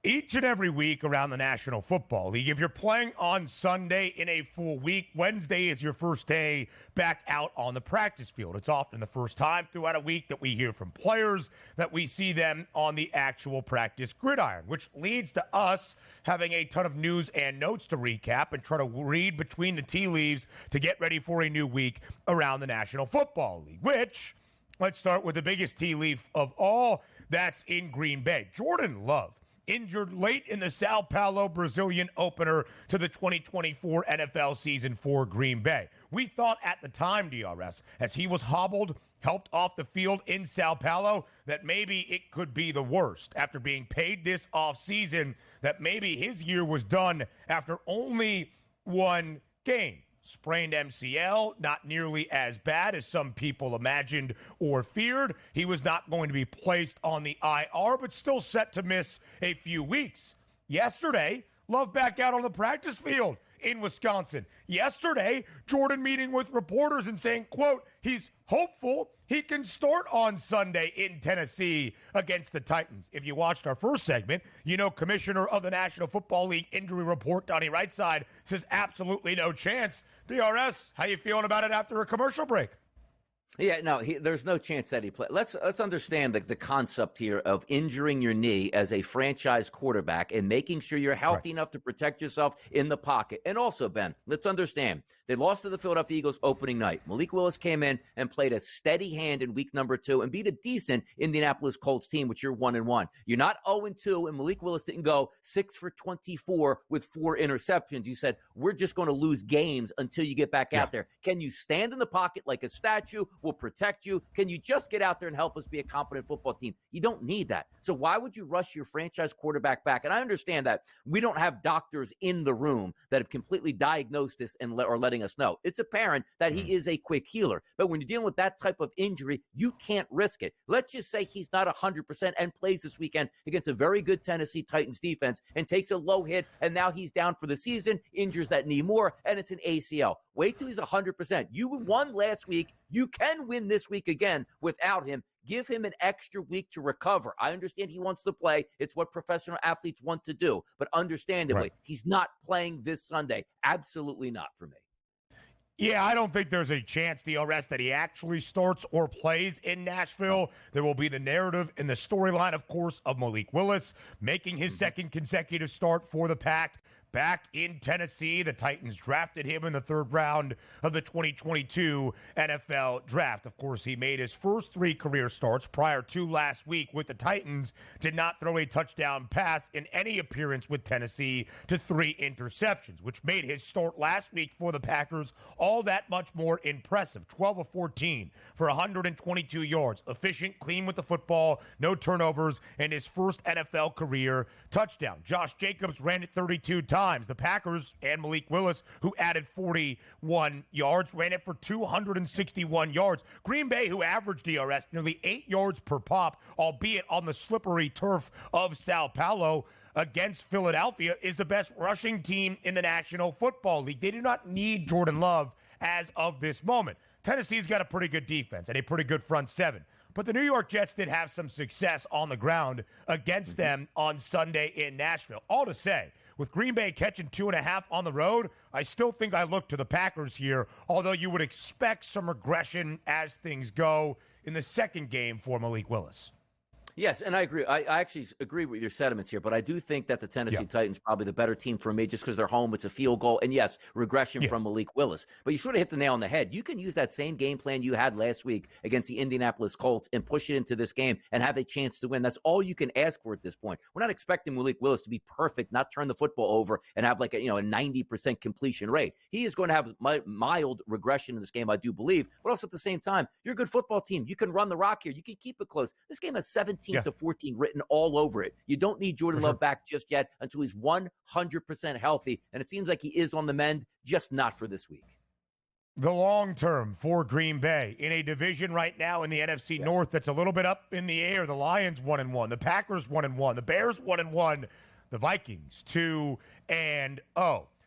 Each and every week around the National Football League, if you're playing on Sunday in a full week, Wednesday is your first day back out on the practice field. It's often the first time throughout a week that we hear from players, that we see them on the actual practice gridiron, which leads to us having a ton of news and notes to recap and try to read between the tea leaves to get ready for a new week around the National Football League, which, let's start with the biggest tea leaf of all, that's in Green Bay. Jordan Love, injured late in the Sao Paulo Brazilian opener to the 2024 NFL season for Green Bay. We thought at the time, DRS, as he was hobbled, helped off the field in Sao Paulo, that maybe it could be the worst after being paid this offseason, that maybe his year was done after only one game. Sprained MCL, not nearly as bad as some people imagined or feared. He was not going to be placed on the IR, but still set to miss a few weeks. Yesterday, Love back out on the practice field in Wisconsin. Yesterday, Jordan meeting with reporters and saying, quote, he's hopeful he can start on Sunday in Tennessee against the Titans. If you watched our first segment, you know Commissioner of the National Football League Injury Report, Donnie Rightside, says absolutely no chance. DRS, how you feeling about it after a commercial break? Yeah, no, there's no chance that he plays. Let's understand the concept here of injuring your knee as a franchise quarterback and making sure you're healthy enough to protect yourself in the pocket. And also, Ben, let's understand, they lost to the Philadelphia Eagles opening night. Malik Willis came in and played a steady hand in week number 2 and beat a decent Indianapolis Colts team, which you're 1-1. You're not 0-2, and Malik Willis didn't go 6 for 24 with 4 interceptions. You said, we're just going to lose games until you get back out there. Can you stand in the pocket like a statue? We'll protect you. Can you just get out there and help us be a competent football team? You don't need that. So why would you rush your franchise quarterback back? And I understand that we don't have doctors in the room that have completely diagnosed this and are letting us know. It's apparent that he is a quick healer. But when you're dealing with that type of injury, you can't risk it. Let's just say he's not 100% and plays this weekend against a very good Tennessee Titans defense and takes a low hit, and now he's down for the season, injures that knee more, and it's an ACL. Wait till he's 100%. You won last week. You can win this week again without him. Give him an extra week to recover. I understand he wants to play. It's what professional athletes want to do. But understandably, he's not playing this Sunday. Absolutely not for me. Yeah, I don't think there's a chance, DRS, that he actually starts or plays in Nashville. There will be the narrative and the storyline, of course, of Malik Willis making his second consecutive start for the Pack. Back in Tennessee, the Titans drafted him in the 3rd round of the 2022 NFL Draft. Of course, he made his first 3 career starts prior to last week with the Titans, did not throw a touchdown pass in any appearance with Tennessee to 3 interceptions, which made his start last week for the Packers all that much more impressive. 12 of 14 for 122 yards. Efficient, clean with the football, no turnovers, and his first NFL career touchdown. Josh Jacobs ran it 32 times. The Packers and Malik Willis, who added 41 yards, ran it for 261 yards. Green Bay, who averaged DRS nearly 8 yards per pop, albeit on the slippery turf of Sao Paulo against Philadelphia, is the best rushing team in the National Football League. They do not need Jordan Love as of this moment. Tennessee's got a pretty good defense and a pretty good front seven. But the New York Jets did have some success on the ground against them on Sunday in Nashville. All to say, with Green Bay catching 2.5 on the road, I still think I look to the Packers here, although you would expect some regression as things go in the second game for Malik Willis. Yes, and I agree. I actually agree with your sentiments here, but I do think that the Tennessee Titans probably the better team for me just because they're home. It's a field goal. And yes, regression from Malik Willis. But you sort of hit the nail on the head. You can use that same game plan you had last week against the Indianapolis Colts and push it into this game and have a chance to win. That's all you can ask for at this point. We're not expecting Malik Willis to be perfect, not turn the football over and have like a 90% completion rate. He is going to have mild regression in this game, I do believe. But also at the same time, you're a good football team. You can run the rock here. You can keep it close. This game has 17 to 14 written all over it. You don't need Jordan Love back just yet until he's 100% healthy, and it seems like he is on the mend, just not for this week. The long term for Green Bay in a division right now in the NFC North that's a little bit up in the air. The Lions 1-1, the Packers 1-1, the Bears 1-1, the Vikings 2-0.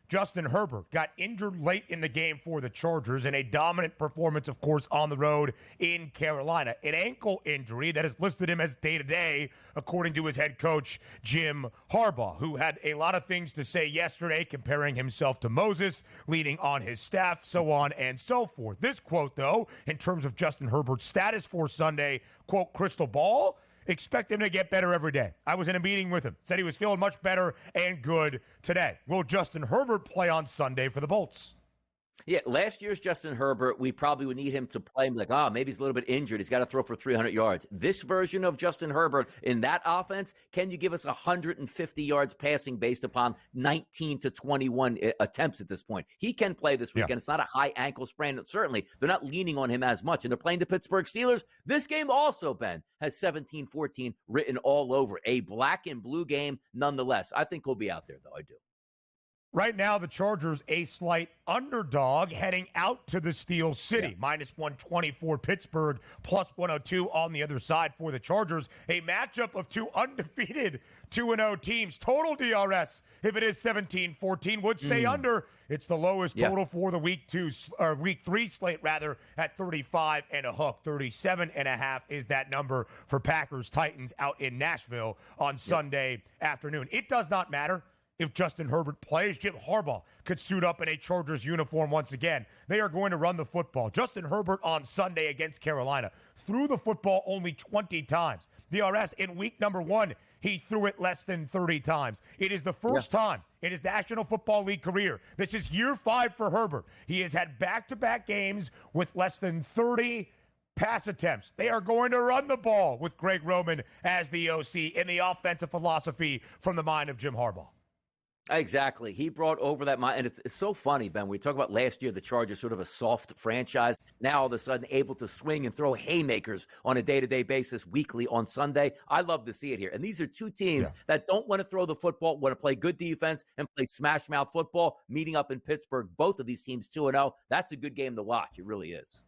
Justin Herbert got injured late in the game for the Chargers in a dominant performance, of course, on the road in Carolina. An ankle injury that has listed him as day-to-day, according to his head coach, Jim Harbaugh, who had a lot of things to say yesterday, comparing himself to Moses, leading on his staff, so on and so forth. This quote, though, in terms of Justin Herbert's status for Sunday, quote, crystal ball, expect him to get better every day. I was in a meeting with him. Said he was feeling much better and good today. Will Justin Herbert play on Sunday for the Bolts? Yeah, last year's Justin Herbert, we probably would need him to play like, maybe he's a little bit injured. He's got to throw for 300 yards. This version of Justin Herbert in that offense, can you give us 150 yards passing based upon 19 to 21 attempts at this point? He can play this weekend. Yeah. It's not a high ankle sprain. Certainly, they're not leaning on him as much. And they're playing the Pittsburgh Steelers. This game also, Ben, has 17-14 written all over. A black and blue game nonetheless. I think he'll be out there, though. I do. Right now, the Chargers, a slight underdog heading out to the Steel City. Yeah. -124 Pittsburgh, +102 on the other side for the Chargers. A matchup of two undefeated 2-0 teams. Total DRS, if it is 17-14, would stay under. It's the lowest total for the week 3 slate, rather, at 35 and a hook. 37.5 is that number for Packers-Titans out in Nashville on Sunday afternoon. It does not matter if Justin Herbert plays. Jim Harbaugh could suit up in a Chargers uniform once again. They are going to run the football. Justin Herbert on Sunday against Carolina threw the football only 20 times. DRS in week number 1, he threw it less than 30 times. It is the first time in his National Football League career. This is year 5 for Herbert. He has had back-to-back games with less than 30 pass attempts. They are going to run the ball with Greg Roman as the OC in the offensive philosophy from the mind of Jim Harbaugh. Exactly. He brought over that mind. And it's so funny, Ben. We talk about last year, the Chargers sort of a soft franchise. Now, all of a sudden, able to swing and throw haymakers on a day-to-day basis, weekly on Sunday. I love to see it here. And these are two teams that don't want to throw the football, want to play good defense and play smash-mouth football, meeting up in Pittsburgh. Both of these teams 2-0. That's a good game to watch. It really is.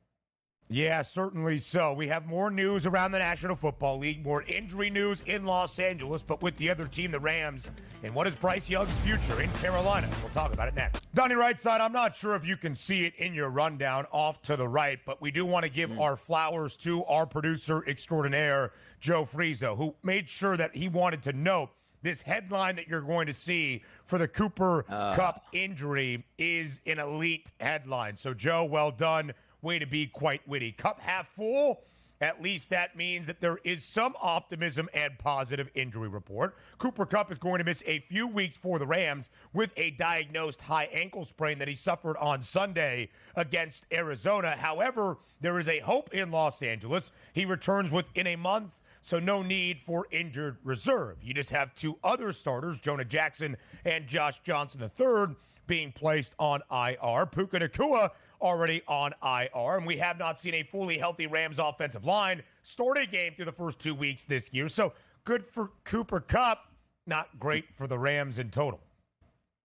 Yeah, certainly so. We have more news around the National Football League, more injury news in Los Angeles, but with the other team, the Rams, and what is Bryce Young's future in Carolina? We'll talk about it next. Donnie Rightside, I'm not sure if you can see it in your rundown off to the right, but we do want to give our flowers to our producer extraordinaire, Joe Frizo, who made sure that he wanted to note this headline that you're going to see for the Cooper Kupp injury is an elite headline. So, Joe, well done. Way to be quite witty. Cup half full. At least that means that there is some optimism and positive injury report. Cooper Kupp is going to miss a few weeks for the Rams with a diagnosed high ankle sprain that he suffered on Sunday against Arizona. However, there is a hope in Los Angeles. He returns within a month, so no need for injured reserve. You just have two other starters, Jonah Jackson and Josh Johnson III, being placed on IR. Puka Nacua already on IR, and we have not seen a fully healthy Rams offensive line start a game through the first 2 weeks this year. So good for Cooper Kupp, not great for the Rams in total.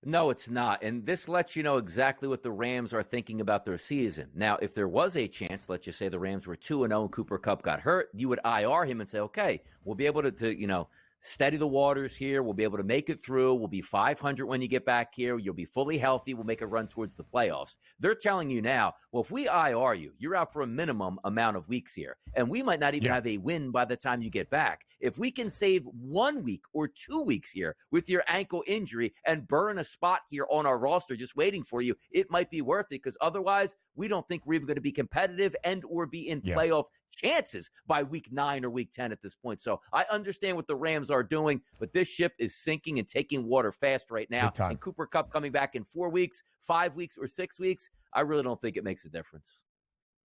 No, it's not. And this lets you know exactly what the Rams are thinking about their season. Now, if there was a chance, let's just say the Rams were 2-0 and Cooper Kupp got hurt, you would IR him and say, okay, we'll be able to steady the waters here. We'll be able to make it through. We'll be 500 when you get back here. You'll be fully healthy. We'll make a run towards the playoffs. They're telling you now, well, if we IR you, you're out for a minimum amount of weeks here. And we might not even have a win by the time you get back. If we can save 1 week or 2 weeks here with your ankle injury and burn a spot here on our roster just waiting for you, it might be worth it, because otherwise we don't think we're even going to be competitive and or be in playoff chances by week 9 or week 10 at this point. So I understand what the Rams are doing, but this ship is sinking and taking water fast right now. And Cooper Kupp coming back in 4 weeks, 5 weeks, or 6 weeks, I really don't think it makes a difference.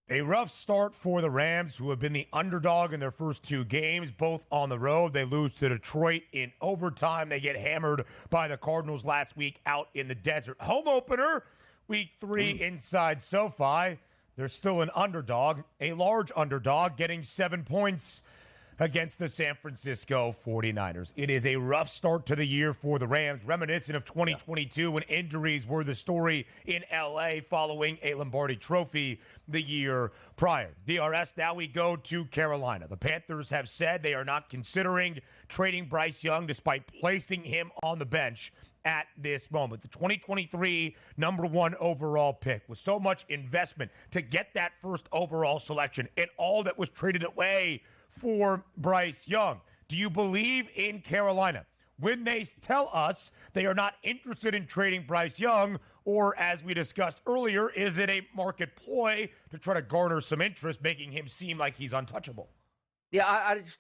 A rough start for the Rams, who have been the underdog in their first 2 games, both on the road. They lose to Detroit in overtime. They get hammered by the Cardinals last week out in the desert. Home opener, week 3 inside SoFi. They're still an underdog, a large underdog, getting 7 points against the San Francisco 49ers. It is a rough start to the year for the Rams, reminiscent of 2022 when injuries were the story in L.A. following a Lombardi Trophy the year prior. DRS, now we go to Carolina. The Panthers have said they are not considering trading Bryce Young despite placing him on the bench at this moment. The 2023 number 1 overall pick with so much investment to get that first overall selection and all that was traded away for Bryce Young. Do you believe in Carolina when they tell us they are not interested in trading Bryce Young, or as we discussed earlier, is it a market ploy to try to garner some interest, making him seem like he's untouchable? Yeah,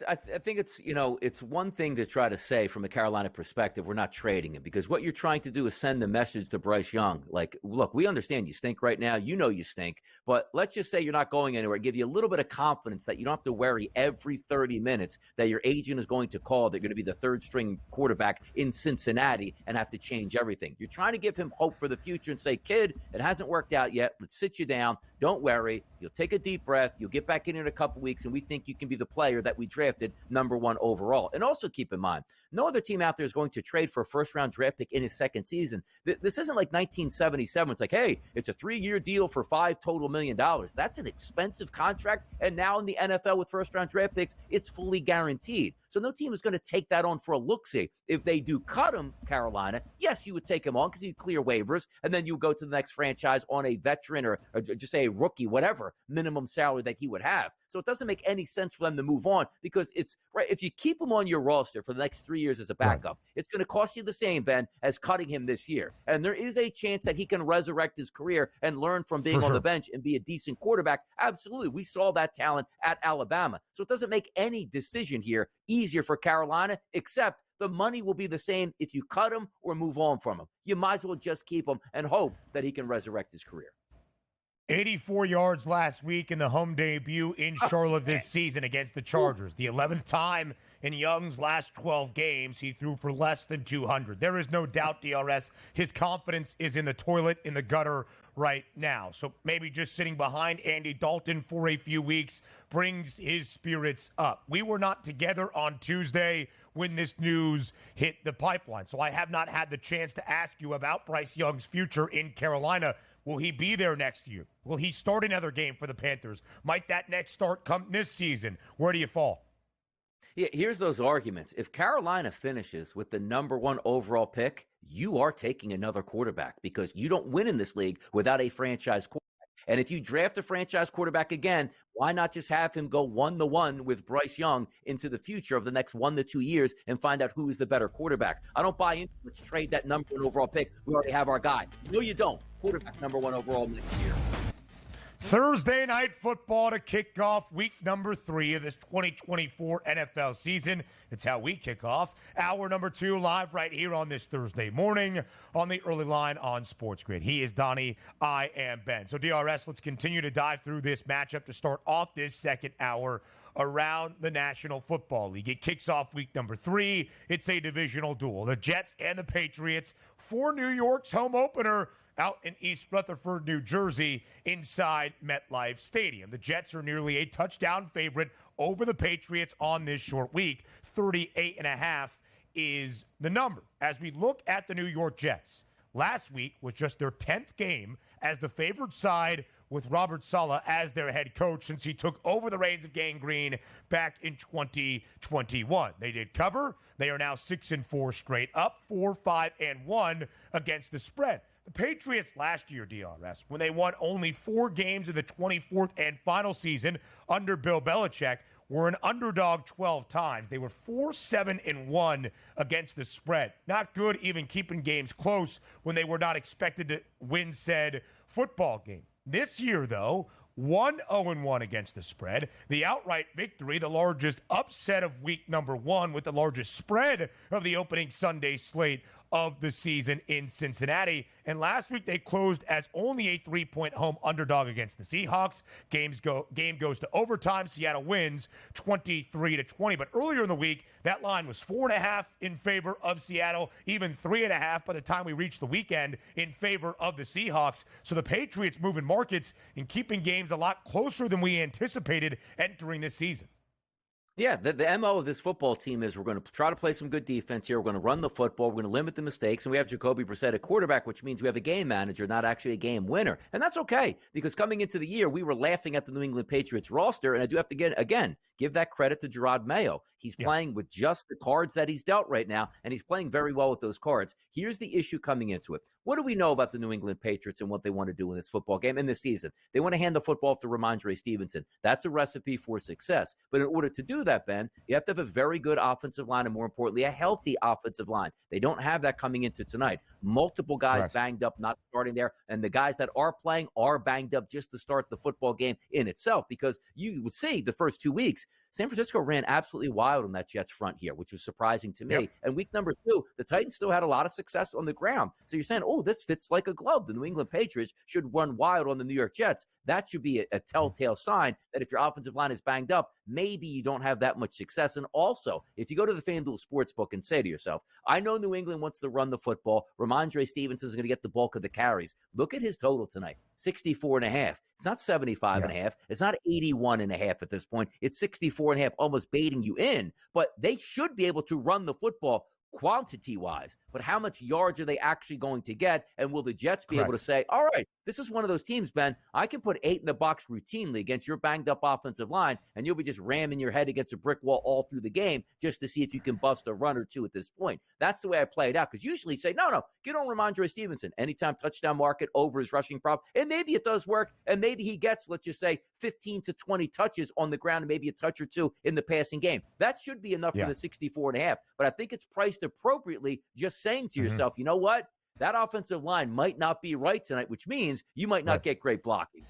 I think it's one thing to try to say from a Carolina perspective, we're not trading him, because what you're trying to do is send the message to Bryce Young. Like, look, we understand you stink right now. You know you stink. But let's just say you're not going anywhere. Give you a little bit of confidence that you don't have to worry every 30 minutes that your agent is going to call. They're going to be the third string quarterback in Cincinnati and have to change everything. You're trying to give him hope for the future and say, kid, it hasn't worked out yet. Let's sit you down. Don't worry. You'll take a deep breath. You'll get back in a couple weeks, and we think you can be the player that we drafted number 1 overall. And also keep in mind, no other team out there is going to trade for a first-round draft pick in his second season. This isn't like 1977. It's like, hey, it's a 3-year deal for $5 total million. That's an expensive contract. And now in the NFL with first-round draft picks, it's fully guaranteed. So no team is going to take that on for a look-see. If they do cut him, Carolina, yes, you would take him on because he'd clear waivers, and then you go to the next franchise on a veteran or just say a rookie, whatever minimum salary that he would have. So it doesn't make any sense for them to move on, because it's right. If you keep him on your roster for the next 3 years as a backup, it's going to cost you the same, Ben, as cutting him this year. And there is a chance that he can resurrect his career and learn from being on the bench and be a decent quarterback. Absolutely. We saw that talent at Alabama. So it doesn't make any decision here easier for Carolina, except the money will be the same if you cut him or move on from him. You might as well just keep him and hope that he can resurrect his career. 84 yards last week in the home debut in Charlotte this season against the Chargers. The 11th time in Young's last 12 games he threw for less than 200. There is no doubt, DRS, his confidence is in the toilet, in the gutter right now. So maybe just sitting behind Andy Dalton for a few weeks brings his spirits up. We were not together on Tuesday when this news hit the pipeline, so I have not had the chance to ask you about Bryce Young's future in Carolina. Will he be there next year? Will he start another game for the Panthers? Might that next start come this season? Where do you fall? Yeah, here's those arguments. If Carolina finishes with the number 1 overall pick, you are taking another quarterback, because you don't win in this league without a franchise quarterback. And if you draft a franchise quarterback again, why not just have him go 1-1 with Bryce Young into the future of the next 1 to 2 years and find out who is the better quarterback? I don't buy into let's trade that number 1 overall pick. We already have our guy. No, you don't. Quarterback number 1 overall next year. Thursday night football to kick off week number 3 of this 2024 NFL season. It's how we kick off hour number 2 live right here on this Thursday morning on the early line on Sports Grid. He is Donnie. I am Ben. So DRS, let's continue to dive through this matchup to start off this second hour around the National Football League. It kicks off week number 3. It's a divisional duel. The Jets and the Patriots for New York's home opener out in East Rutherford, New Jersey, inside MetLife Stadium. The Jets are nearly a touchdown favorite over the Patriots on this short week. 38.5 is the number. As we look at the New York Jets, last week was just their 10th game as the favored side with Robert Saleh as their head coach since he took over the reins of Gang Green back in 2021. They did cover. They are now 6-4 straight up, 4-5-1 against the spread. The Patriots last year, DRS, when they won only 4 games of the 24th and final season under Bill Belichick, were an underdog 12 times. They were 4-7-1 against the spread. Not good even keeping games close when they were not expected to win said football game. This year, though, 1-0-1 against the spread. The outright victory, the largest upset of week number 1 with the largest spread of the opening Sunday slate of the season in Cincinnati. And last week they closed as only a 3-point home underdog against the Seahawks. Game goes to overtime. Seattle wins 23-20. But earlier in the week, that line was 4.5 in favor of Seattle, even 3.5 by the time we reached the weekend in favor of the Seahawks. So the Patriots moving markets and keeping games a lot closer than we anticipated entering this season. Yeah, the MO of this football team is we're going to try to play some good defense here. We're going to run the football. We're going to limit the mistakes. And we have Jacoby Brissett at quarterback, which means we have a game manager, not actually a game winner. And that's okay, because coming into the year, we were laughing at the New England Patriots roster. And I do have to, give that credit to Gerard Mayo. He's playing with just the cards that he's dealt right now, and he's playing very well with those cards. Here's the issue coming into it. What do we know about the New England Patriots and what they want to do in this football game, in this season? They want to hand the football off to Ramondre Stevenson. That's a recipe for success. But in order to do that, Ben, you have to have a very good offensive line and, more importantly, a healthy offensive line. They don't have that coming into tonight. Multiple guys banged up, not starting there, and the guys that are playing are banged up just to start the football game in itself, because you would see the first 2 weeks, San Francisco ran absolutely wild on that Jets front here, which was surprising to me. Yep. And week number 2, the Titans still had a lot of success on the ground. So you're saying, oh, this fits like a glove. The New England Patriots should run wild on the New York Jets. That should be a telltale sign that if your offensive line is banged up, maybe you don't have that much success. And also, if you go to the FanDuel Sportsbook and say to yourself, I know New England wants to run the football, Ramondre Stevenson is going to get the bulk of the carries. Look at his total tonight, 64.5. It's not 75.5. It's not 81.5 at this point. It's 64.5, almost baiting you in. But they should be able to run the football quantity-wise. But how much yards are they actually going to get? And will the Jets be able to say, all right, this is one of those teams, Ben, I can put 8 in the box routinely against your banged-up offensive line, and you'll be just ramming your head against a brick wall all through the game just to see if you can bust a run or two at this point. That's the way I play it out, because usually say, no, get on Ramondre Stevenson. Anytime touchdown market over his rushing prop, and maybe it does work, and maybe he gets, let's just say, 15 to 20 touches on the ground and maybe a touch or two in the passing game. That should be enough for the 64.5. But I think it's priced appropriately, just saying to yourself, you know what? That offensive line might not be right tonight, which means you might not get great blocking.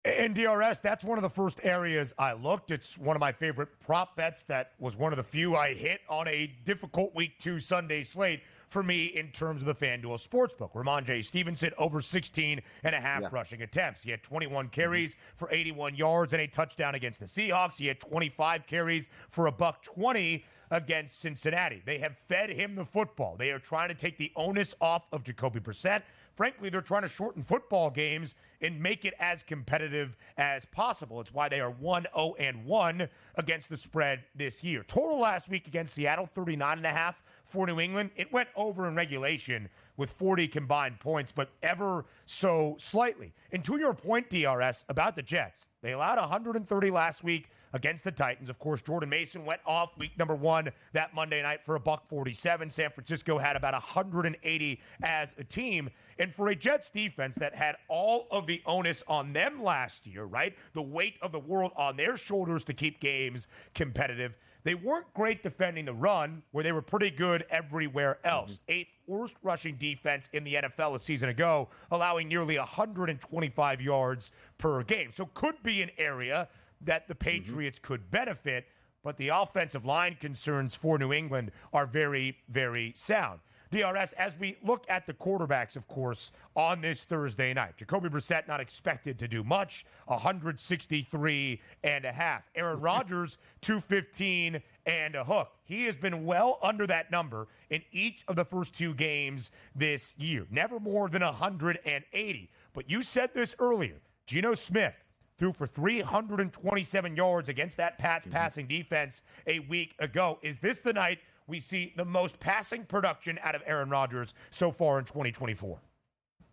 And DRS, that's one of the first areas I looked. It's one of my favorite prop bets. That was one of the few I hit on a difficult Week 2 Sunday slate for me in terms of the FanDuel Sportsbook. Ramondre Stevenson over 16.5 rushing attempts. He had 21 carries for 81 yards and a touchdown against the Seahawks. He had 25 carries for $120 against Cincinnati. They have fed him the football. They are trying to take the onus off of Jacoby Brissett. Frankly, they're trying to shorten football games and make it as competitive as possible. It's why they are 1-0-1 against the spread this year. Total last week against Seattle, 39.5 for New England. It went over in regulation with 40 combined points, but ever so slightly. And to your point, DRS, about the Jets, they allowed 130 last week against the Titans. Of course, Jordan Mason went off week number 1 that Monday night for $147. San Francisco had about 180 as a team. And for a Jets defense that had all of the onus on them last year, right? The weight of the world on their shoulders to keep games competitive. They weren't great defending the run, where they were pretty good everywhere else. 8th worst rushing defense in the NFL a season ago, allowing nearly 125 yards per game. So could be an area that the Patriots could benefit, but the offensive line concerns for New England are very, very sound. DRS, as we look at the quarterbacks, of course, on this Thursday night, Jacoby Brissett not expected to do much, 163.5. Aaron Rodgers, 215 and a hook. He has been well under that number in each of the first 2 games this year, never more than 180. But you said this earlier, Geno Smith threw for 327 yards against that Pats passing defense a week ago. Is this the night we see the most passing production out of Aaron Rodgers so far in 2024?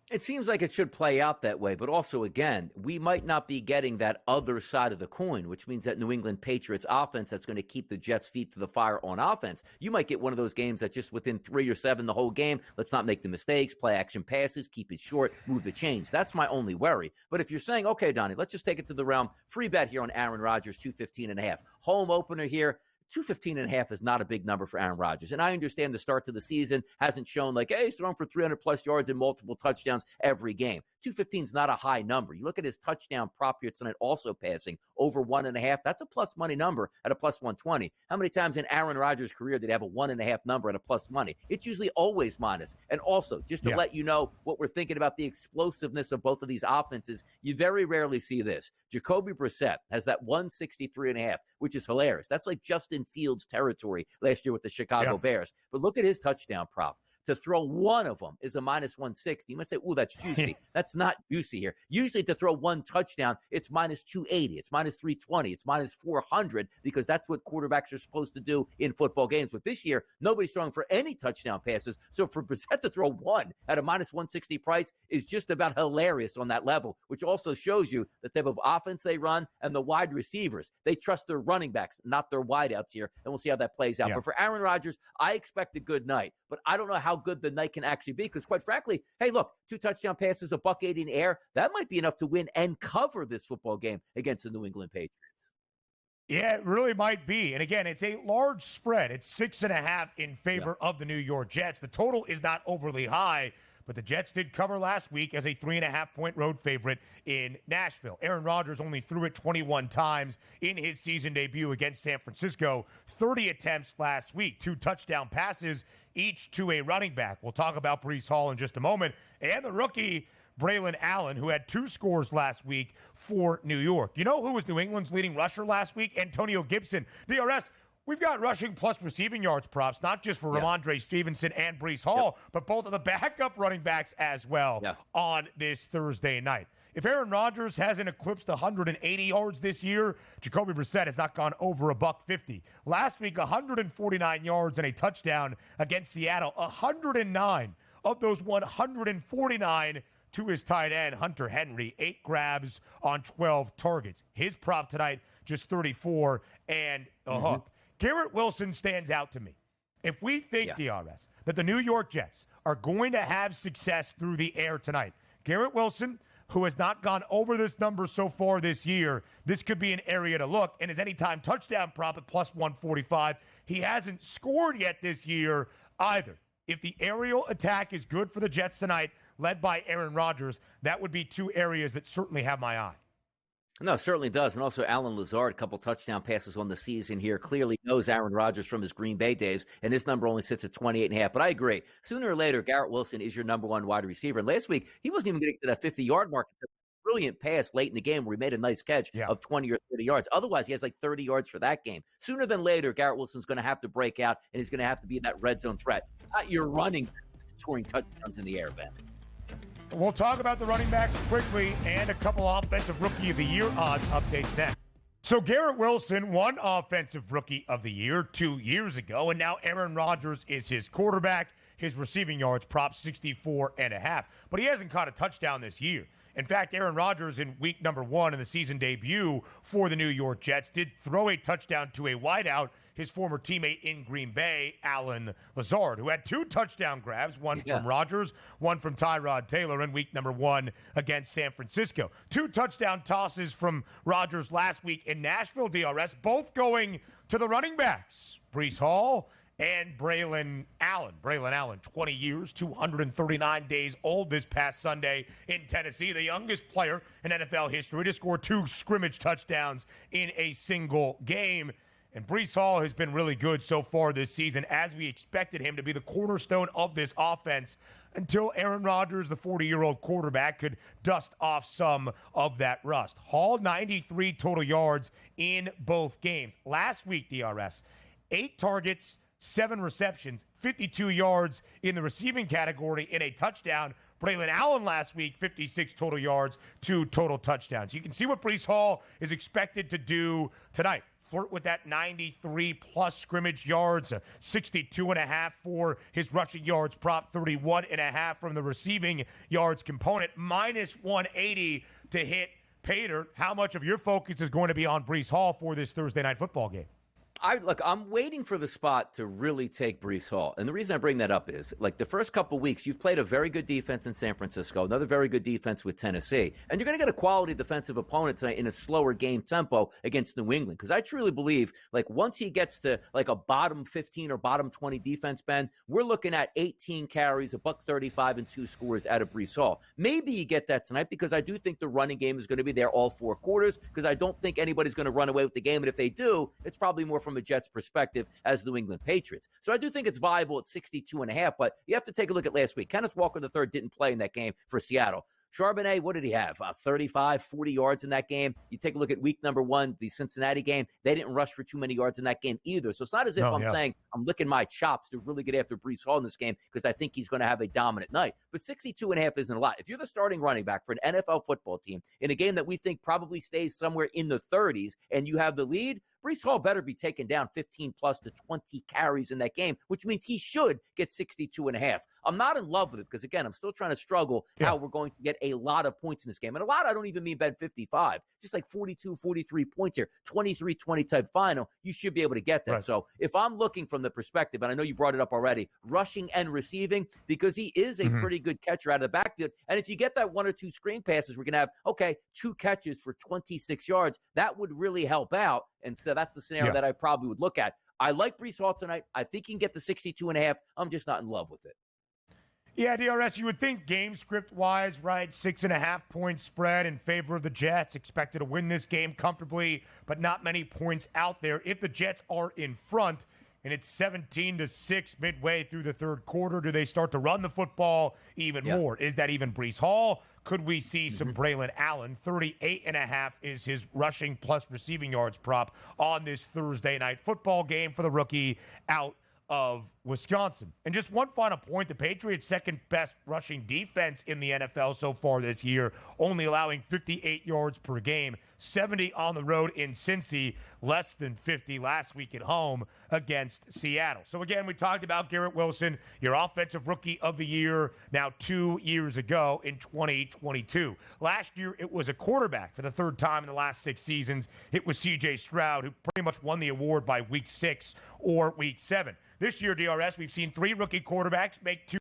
It seems like it should play out that way, but also, again, we might not be getting that other side of the coin, which means that New England Patriots offense that's going to keep the Jets' feet to the fire on offense. You might get one of those games that just within 3 or 7 the whole game, let's not make the mistakes, play action passes, keep it short, move the chains. That's my only worry. But if you're saying, okay, Donnie, let's just take it to the realm, free bet here on Aaron Rodgers, 215.5. Home opener here. 215.5 is not a big number for Aaron Rodgers. And I understand the start to the season hasn't shown like, hey, he's thrown for 300-plus yards and multiple touchdowns every game. 215 is not a high number. You look at his touchdown prop here tonight, also passing over 1.5. That's a plus money number at a plus 120. How many times in Aaron Rodgers' career did he have a 1.5 number at a plus money? It's usually always minus. And also, just to let you know what we're thinking about the explosiveness of both of these offenses, you very rarely see this. Jacoby Brissett has that 163.5, which is hilarious. That's like Justin Fields territory last year with the Chicago Bears. But look at his touchdown prop. to throw one of them is a minus 160. You might say, ooh, that's juicy. That's not juicy here. Usually to throw one touchdown, it's minus 280. It's minus 320. It's minus 400 because that's what quarterbacks are supposed to do in football games. But this year, nobody's throwing for any touchdown passes. So for Brissett to throw one at a minus 160 price is just about hilarious on that level, which also shows you the type of offense they run and the wide receivers. They trust their running backs, not their wideouts here. And we'll see how that plays out. But for Aaron Rodgers, I expect a good night. But I don't know how good the night can actually be because, quite frankly, hey, look, 2 touchdown passes, $180 in the air. That might be enough to win and cover this football game against the New England Patriots. Yeah, it really might be. And again, it's a large spread. It's 6.5 in favor of the New York Jets. The total is not overly high, but the Jets did cover last week as a 3.5-point road favorite in Nashville. Aaron Rodgers only threw it 21 times in his season debut against San Francisco. 30 attempts last week, 2 touchdown passes, each to a running back. We'll talk about Bryce Hall in just a moment. And the rookie, Braylon Allen, who had 2 scores last week for New York. You know who was New England's leading rusher last week? Antonio Gibson. DRS, we've got rushing plus receiving yards props, not just for Ramondre Stevenson and Bryce Hall, but both of the backup running backs as well on this Thursday night. If Aaron Rodgers hasn't eclipsed 180 yards this year, Jacoby Brissett has not gone over $150. Last week, 149 yards and a touchdown against Seattle. 109 of those 149 to his tight end, Hunter Henry. 8 grabs on 12 targets. His prop tonight, just 34 and a hook. Garrett Wilson stands out to me. If we think, DRS, that the New York Jets are going to have success through the air tonight, Garrett Wilson, who has not gone over this number so far this year, this could be an area to look. And his anytime touchdown prop at plus 145, he hasn't scored yet this year either. If the aerial attack is good for the Jets tonight, led by Aaron Rodgers, that would be 2 areas that certainly have my eye. No, it certainly does. And also Alan Lazard, a couple touchdown passes on the season here, clearly knows Aaron Rodgers from his Green Bay days, and his number only sits at 28.5. But I agree. Sooner or later, Garrett Wilson is your number 1 wide receiver. And last week, he wasn't even getting to that 50-yard mark. Brilliant pass late in the game where he made a nice catch of 20 or 30 yards. Otherwise, he has like 30 yards for that game. Sooner than later, Garrett Wilson's going to have to break out, and he's going to have to be that red zone threat. Not your running scoring touchdowns in the air, Ben. We'll talk about the running backs quickly and a couple offensive rookie of the year odds updates next. So Garrett Wilson won offensive rookie of the year 2 years ago, and now Aaron Rodgers is his quarterback. His receiving yards prop 64.5, but he hasn't caught a touchdown this year. In fact, Aaron Rodgers in week number 1 in the season debut for the New York Jets did throw a touchdown to a wideout, his former teammate in Green Bay, Alan Lazard, who had 2 touchdown grabs, one from Rodgers, one from Tyrod Taylor in week number 1 against San Francisco. 2 touchdown tosses from Rodgers last week in Nashville, DRS, both going to the running backs, Bryce Hall and Braylon Allen. Braylon Allen, 20 years, 239 days old this past Sunday in Tennessee, the youngest player in NFL history to score 2 scrimmage touchdowns in a single game. And Bryce Hall has been really good so far this season, as we expected him to be the cornerstone of this offense until Aaron Rodgers, the 40-year-old quarterback, could dust off some of that rust. Hall, 93 total yards in both games. Last week, DRS, 8 targets, 7 receptions, 52 yards in the receiving category in a touchdown. Braylon Allen last week, 56 total yards, 2 total touchdowns. You can see what Bryce Hall is expected to do tonight. Flirt with that 93-plus scrimmage yards, 62.5 for his rushing yards prop, 31.5 from the receiving yards component, minus 180 to hit Pater. How much of your focus is going to be on Bryce Hall for this Thursday night football game? I'm waiting for the spot to really take Bryce Hall. And the reason I bring that up is, like, the first couple weeks, you've played a very good defense in San Francisco, another very good defense with Tennessee. And you're going to get a quality defensive opponent tonight in a slower game tempo against New England. Because I truly believe, like, once he gets to, like, a bottom 15 or bottom 20 defense, Ben, we're looking at 18 carries, $135, and 2 scores out of Bryce Hall. Maybe you get that tonight because I do think the running game is going to be there all 4 quarters because I don't think anybody's going to run away with the game. And if they do, it's probably more from a Jets perspective as New England Patriots. So I do think it's viable at 62.5, but you have to take a look at last week. Kenneth Walker III didn't play in that game for Seattle. Charbonnet, what did he have? 35, 40 yards in that game. You take a look at week number 1, the Cincinnati game. They didn't rush for too many yards in that game either. So it's not as if I'm saying I'm licking my chops to really get after Bryce Hall in this game because I think he's going to have a dominant night. But 62.5 isn't a lot. If you're the starting running back for an NFL football team in a game that we think probably stays somewhere in the 30s and you have the lead, Bryce Hall better be taking down 15 plus to 20 carries in that game, which means he should get 62.5. I'm not in love with it because, again, I'm still trying to struggle how we're going to get a lot of points in this game. And a lot, I don't even mean bet 55, just like 42, 43 points here, 23-20 type final. You should be able to get that. Right. So if I'm looking from the perspective, and I know you brought it up already, rushing and receiving, because he is a pretty good catcher out of the backfield. And if you get that 1 or 2 screen passes, we're going to have, 2 catches for 26 yards. That would really help out. And so that's the scenario that I probably would look at. I like Bryce Hall tonight. I think he can get the 62.5. I'm just not in love with it. Yeah, DRS, you would think game script-wise, right, 6.5-point spread in favor of the Jets, expected to win this game comfortably, but not many points out there. If the Jets are in front and it's 17-6 midway through the third quarter, do they start to run the football even more? Is that even Bryce Hall? Could we see some Braylon Allen? 38.5 is his rushing plus receiving yards prop on this Thursday night football game for the rookie out of Wisconsin. And just one final point, the Patriots' second best rushing defense in the NFL so far this year, only allowing 58 yards per game, 70 on the road in Cincy, less than 50 last week at home against Seattle. So again, we talked about Garrett Wilson, your offensive rookie of the year, now 2 years ago in 2022. Last year, it was a quarterback for the third time in the last 6 seasons. It was C.J. Stroud, who pretty much won the award by week 6 or week 7. This year, DRS, we've seen 3 rookie quarterbacks make 2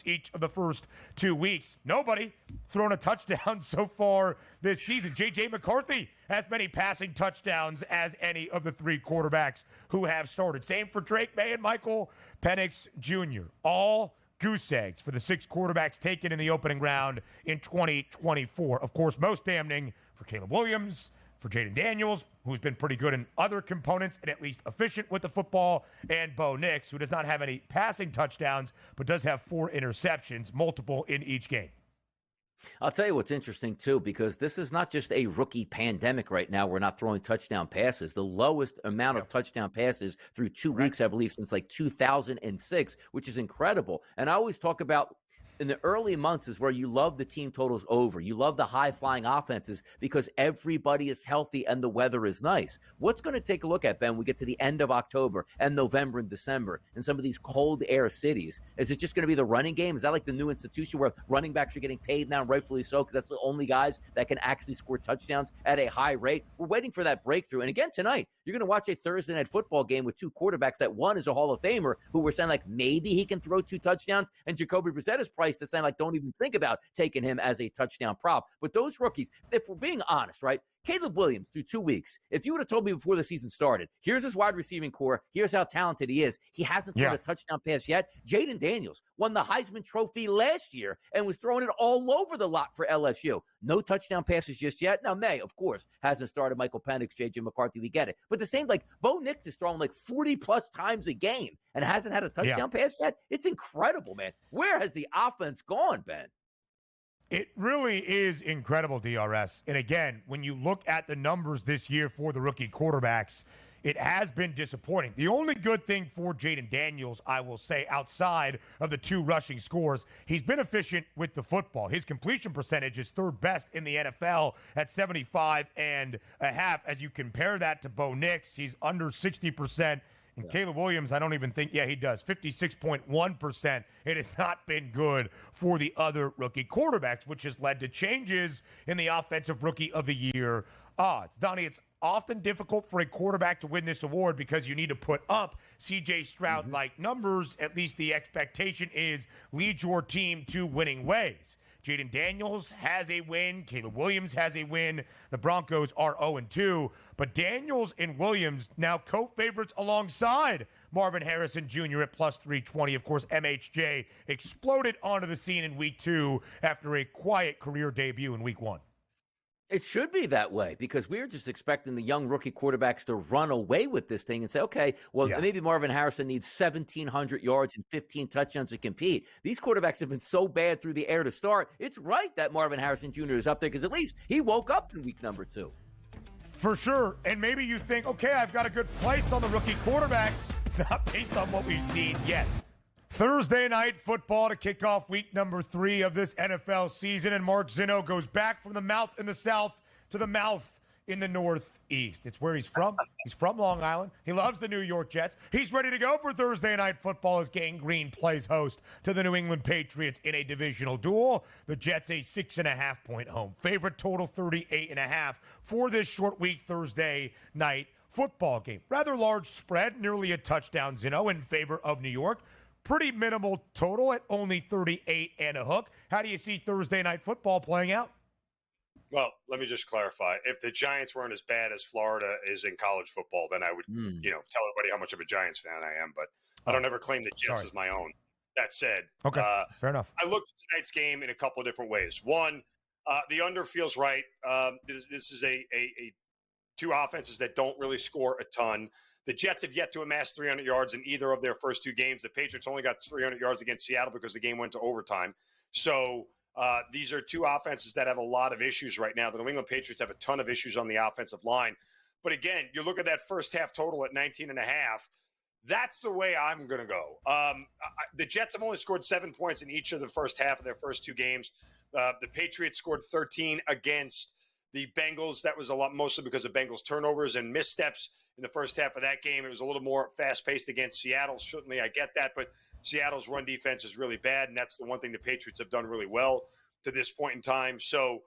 each of the first 2 weeks. Nobody thrown a touchdown so far this season. J.J. McCarthy has many passing touchdowns as any of the 3 quarterbacks who have started. Same for Drake May and Michael Penix Jr. All goose eggs for the 6 quarterbacks taken in the opening round in 2024. Of course, most damning for Caleb Williams, for Jaden Daniels, who's been pretty good in other components and at least efficient with the football, and Bo Nix, who does not have any passing touchdowns, but does have 4 interceptions, multiple in each game. I'll tell you what's interesting, too, because this is not just a rookie pandemic right now. We're not throwing touchdown passes. The lowest amount of touchdown passes through 2 weeks, I believe, since like 2006, which is incredible. And I always talk about in the early months is where you love the team totals over. You love the high-flying offenses because everybody is healthy and the weather is nice. What's going to take a look at, Ben, when we get to the end of October and November and December in some of these cold air cities? Is it just going to be the running game? Is that like the new institution where running backs are getting paid now, rightfully so, because that's the only guys that can actually score touchdowns at a high rate? We're waiting for that breakthrough. And again, tonight, you're going to watch a Thursday night football game with 2 quarterbacks that one is a Hall of Famer who we're saying like maybe he can throw 2 touchdowns, and Jacoby Brissett is priced at saying like don't even think about taking him as a touchdown prop. But those rookies, if we're being honest, right? Caleb Williams through 2 weeks. If you would have told me before the season started, here's his wide receiving core, here's how talented he is. He hasn't thrown a touchdown pass yet. Jaden Daniels won the Heisman Trophy last year and was throwing it all over the lot for LSU. No touchdown passes just yet. Now, May, of course, hasn't started. Michael Penix, J.J. McCarthy, we get it. But the same, like, Bo Nix is throwing like 40-plus times a game and hasn't had a touchdown pass yet. It's incredible, man. Where has the offense gone, Ben? It really is incredible, DRS. And again, when you look at the numbers this year for the rookie quarterbacks, it has been disappointing. The only good thing for Jaden Daniels, I will say, outside of the 2 rushing scores, he's been efficient with the football. His completion percentage is 3rd best in the NFL at 75.5. As you compare that to Bo Nix, he's under 60%. And Caleb Williams, I don't even think, he does, 56.1%. It has not been good for the other rookie quarterbacks, which has led to changes in the Offensive Rookie of the Year odds. Donnie, it's often difficult for a quarterback to win this award because you need to put up C.J. Stroud-like numbers. At least the expectation is lead your team to winning ways. Jaden Daniels has a win. Caleb Williams has a win. The Broncos are 0-2. But Daniels and Williams now co-favorites alongside Marvin Harrison Jr. at plus 320. Of course, MHJ exploded onto the scene in week 2 after a quiet career debut in week 1. It should be that way because we're just expecting the young rookie quarterbacks to run away with this thing and say, okay, well, Yeah. maybe Marvin Harrison needs 1,700 yards and 15 touchdowns to compete. These quarterbacks have been so bad through the air to start. It's right that Marvin Harrison Jr. is up there because at least he woke up in week number 2. For sure. And maybe you think, okay, I've got a good place on the rookie quarterbacks, not based on what we've seen yet. Thursday night football to kick off week number 3 of this NFL season, and Mark Zinno goes back from the mouth in the south to the mouth in the northeast. It's where he's from. He's from Long Island. He loves the New York Jets. He's ready to go for Thursday night football as Gang Green plays host to the New England Patriots in a divisional duel. The Jets a 6.5-point home favorite, total 38.5 for this short week Thursday night football game. Rather large spread, nearly a touchdown, Zinno, in favor of New York. Pretty minimal total at only 38 and a hook. How do you see Thursday night football playing out? Well, let me just clarify. If the Giants weren't as bad as Florida is in college football, then I would, tell everybody how much of a Giants fan I am. But I don't ever claim the Jets as my own. That said, fair enough. I looked at tonight's game in a couple of different ways. One, the under feels right. This is a two offenses that don't really score a ton. The Jets have yet to amass 300 yards in either of their first 2 games. The Patriots only got 300 yards against Seattle because the game went to overtime. So these are 2 offenses that have a lot of issues right now. The New England Patriots have a ton of issues on the offensive line. But again, you look at that first half total at 19.5. That's the way I'm going to go. The Jets have only scored 7 points in each of the first half of their first 2 games. The Patriots scored 13 against the Bengals. That was a lot, mostly because of Bengals turnovers and missteps in the first half of that game. It was a little more fast-paced against Seattle. Certainly, I get that, but Seattle's run defense is really bad, and that's the one thing the Patriots have done really well to this point in time. So,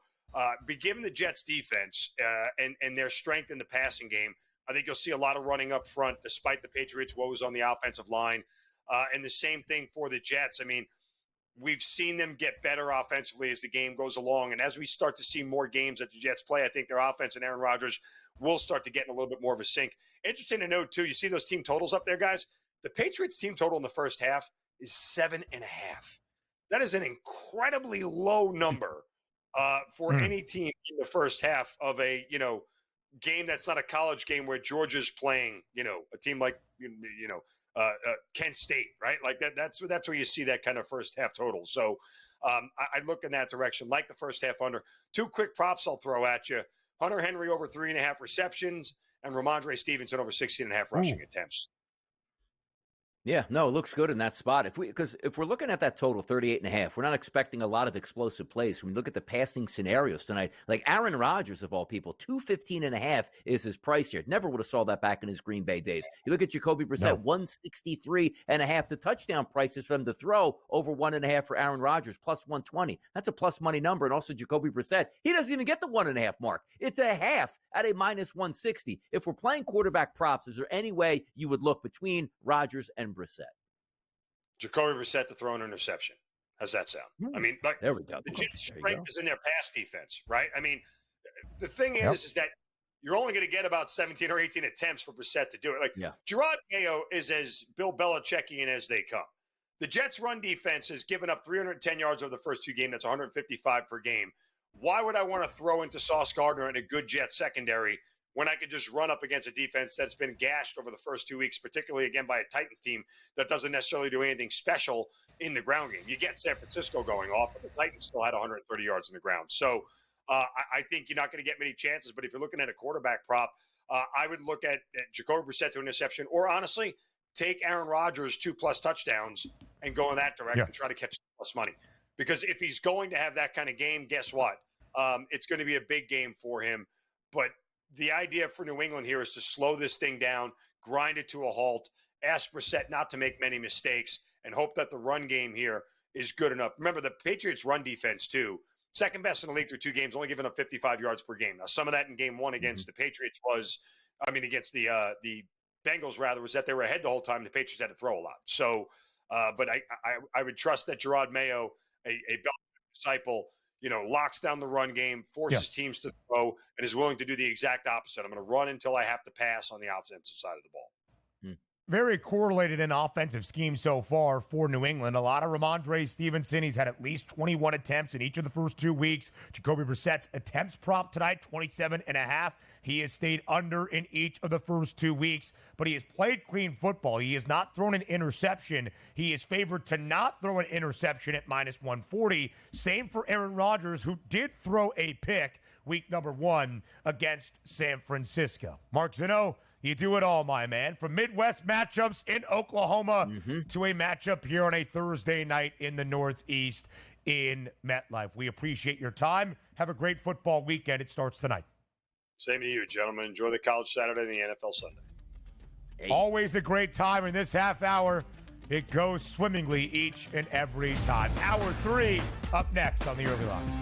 be given the Jets' defense and their strength in the passing game, I think you'll see a lot of running up front, despite the Patriots' woes on the offensive line. And the same thing for the Jets. I mean, we've seen them get better offensively as the game goes along. And as we start to see more games that the Jets play, I think their offense and Aaron Rodgers will start to get in a little bit more of a sync. Interesting to note, too, you see those team totals up there, guys? The Patriots' team total in the first half is 7.5. That is an incredibly low number for any team in the first half of a, game that's not a college game where Georgia's playing, a team like, Kent State, right? Like that's where you see that kind of first half total. So I look in that direction, like the first half under. 2 quick props I'll throw at you. Hunter Henry over 3.5 receptions and Ramondre Stevenson over 16.5 rushing attempts. Yeah, no, it looks good in that spot. If we're looking at that total 38.5, we're not expecting a lot of explosive plays. When we look at the passing scenarios tonight, like Aaron Rodgers of all people, 215.5 is his price here. Never would have saw that back in his Green Bay days. You look at Jacoby Brissett, 163.5. The touchdown prices for him to throw over 1.5 for Aaron Rodgers, plus 120. That's a plus money number. And also Jacoby Brissett, he doesn't even get the 1.5 mark. It's a half at a minus 160. If we're playing quarterback props, is there any way you would look between Rodgers and Brissett? Jacoby Brissett to throw an interception. How's that sound? I mean, like, there we go. The Jets' strength is in their pass defense, right? I mean, the thing is that you're only going to get about 17 or 18 attempts for Brissett to do it. Like, Gerard Mayo is as Bill Belichickian as they come. The Jets' run defense has given up 310 yards over the first 2 games. That's 155 per game. Why would I want to throw into Sauce Gardner and a good Jets secondary when I could just run up against a defense that's been gashed over the first 2 weeks, particularly, again, by a Titans team that doesn't necessarily do anything special in the ground game? You get San Francisco going off, but the Titans still had 130 yards in the ground. So I think you're not going to get many chances, but if you're looking at a quarterback prop, I would look at Jacoby Brissett to interception, or honestly, take Aaron Rodgers 2+ touchdowns and go in that direction and try to catch plus money. Because if he's going to have that kind of game, guess what? It's going to be a big game for him. But the idea for New England here is to slow this thing down, grind it to a halt, ask Brissett not to make many mistakes, and hope that the run game here is good enough. Remember, the Patriots' run defense, too, second best in the league through 2 games, only giving up 55 yards per game. Now, some of that in game 1 against the Patriots against the Bengals, rather, was that they were ahead the whole time. The Patriots had to throw a lot. So, but I would trust that Gerard Mayo, a Belichick disciple, locks down the run game, forces teams to throw, and is willing to do the exact opposite. I'm going to run until I have to pass on the offensive side of the ball. very correlated in offensive scheme so far for New England. A lot of Ramondre Stevenson. He's had at least 21 attempts in each of the first 2 weeks. Jacoby Brissett's attempts prop tonight, 27.5. He has stayed under in each of the first 2 weeks, but he has played clean football. He has not thrown an interception. He is favored to not throw an interception at minus 140. Same for Aaron Rodgers, who did throw a pick week number 1 against San Francisco. Mark Zeno, you do it all, my man. From Midwest matchups in Oklahoma to a matchup here on a Thursday night in the Northeast in MetLife. We appreciate your time. Have a great football weekend. It starts tonight. Same to you, gentlemen. Enjoy the college Saturday and the NFL Sunday. Hey. Always a great time in this half hour. It goes swimmingly each and every time. Hour 3 up next on the Early Line.